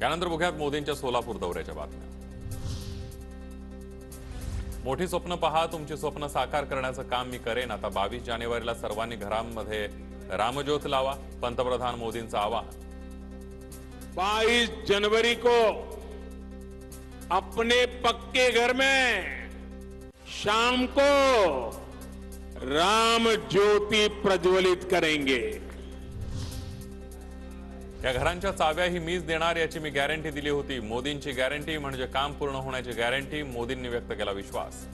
यानंतर बघूयात मोदींच्या सोलापूर दौऱ्याच्या बातम्या। मोठी स्वप्न पहा, तुमची स्वप्न साकार करण्याचं काम मी करेन। आता 22 जानेवारीला सर्वांनी घरांमध्ये रामज्योत लावा, पंतप्रधान मोदींचं आवाहन। 22 जनवरी को अपने पक्के घर में शाम को राम ज्योति प्रज्वलित करेंगे। या घरांच्या चाव्याही मीच देणार याची मी गॅरंटी दिली होती। मोदींची गॅरंटी म्हणजे काम पूर्ण होण्याची गॅरंटी, मोदींनी व्यक्त केला विश्वास।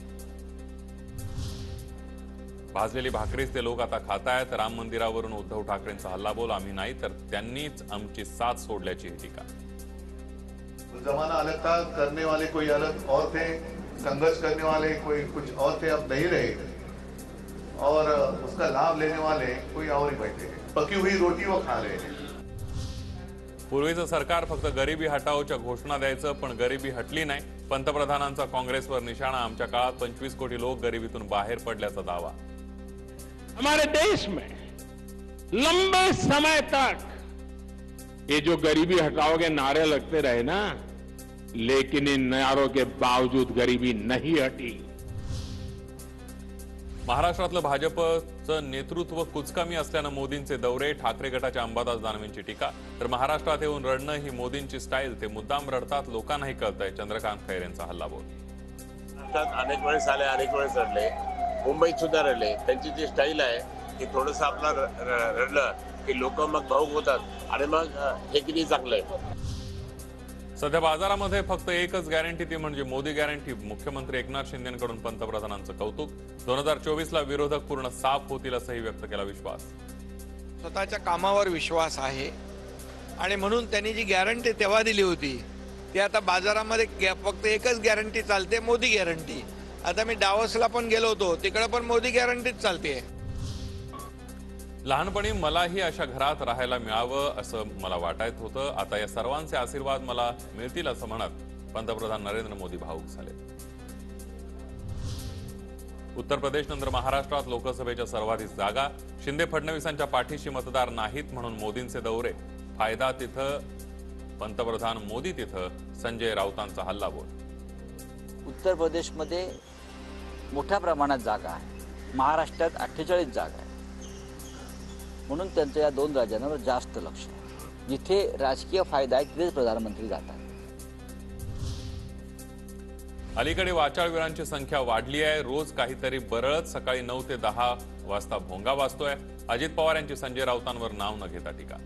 भाजलेली भाकरीच ते लोक आता खातायत। राम मंदिरावरून उद्धव ठाकरेंचा हल्लाबोल, आम्ही नाही तर त्यांनीच आमची साथ सोडल्याची टीका। जमाना अलग था, करने वाले कोई अलग और थे, संघर्ष करने वाले कोई कुछ और थे, अब नहीं रहे और उसका लाभ लेने वाले कोई और ही बैठे हैं। पकी हुई रोटी वो खा रहे हैं। पूर्वीचं सरकार फक्त गरिबी हटाओच्या घोषणा द्यायचं, पण गरिबी हटली नाही। पंतप्रधानांचा काँग्रेसवर निशाणा, आमच्या काळात 25 कोटी लोक गरिबीतून बाहेर पडल्याचा दावा। हमारे देश में लंबे समय तक ये जो गरीबी हटाओ के नारे लगते रहे ना, लेकिन इन नारों के बावजूद गरीबी नहीं हटी। महाराष्ट्रातलं भाजपचं नेतृत्व कुचकामी असल्यानं मोदींचे दौरे, ठाकरे गटाच्या अंबादास दानवेंची टीका। तर महाराष्ट्रात येऊन रडणं ही मोदींची स्टाईल, ते मुद्दाम रडतात, लोकांनाही कळतंय, चंद्रकांत खैरेंचा हल्लाबोल। अनेक वेळेस आले, अनेक वेळेस रडले, मुंबईत सुद्धा रडले। त्यांची जी स्टाईल आहे की थोडंसं आपला रडलं की लोक मग भावुक होतात आणि मग हे किती चांगलं आहे। सध्या बाजारामध्ये फक्त एकच गॅरंटी, ती म्हणजे मोदी गॅरंटी। मुख्यमंत्री एकनाथ शिंदेंकडून पंतप्रधानांचं कौतुक। 2024ला विरोधक पूर्ण साफ होतील असंही व्यक्त केला विश्वास। स्वतःच्या कामावर विश्वास आहे आणि म्हणून त्यांनी जी गॅरंटी तेव्हा दिली होती ती आता बाजारामध्ये फक्त एकच गॅरंटी चालते, मोदी गॅरंटी। आता मी डावसला पण गेलो होतो, तिकडे पण मोदी गॅरंटीच चालते। लहानपणी मलाही अशा घरात राहायला मिळावं असं मला वाटत होतं। आता या सर्वांचे आशीर्वाद मला मिळतील असं म्हणत पंतप्रधान नरेंद्र मोदी भावुक झाले। उत्तर प्रदेशनंतर महाराष्ट्रात लोकसभेच्या सर्वाधिक जागा, शिंदे फडणवीसांच्या पाठीशी मतदार नाहीत म्हणून मोदींचे दौरे। फायदा तिथं पंतप्रधान मोदी तिथं, संजय राऊतांचा हल्लाबोल। उत्तर प्रदेशमध्ये मोठ्या प्रमाणात जागा आहे, महाराष्ट्रात 48 जागा आहे, म्हणून त्यांचं या दोन राज्यांवर जास्त लक्ष आहे। जिथे राजकीय फायदा आहे तिथेच प्रधानमंत्री जातात। अलीकडे वाचाळवीरांची संख्या वाढली आहे। रोज काहीतरी बरळत सकाळी 9 ते 10 वाजता भोंगा वाजतोय। अजित पवार यांची संजय राऊतांवर नाव न घेता टीका।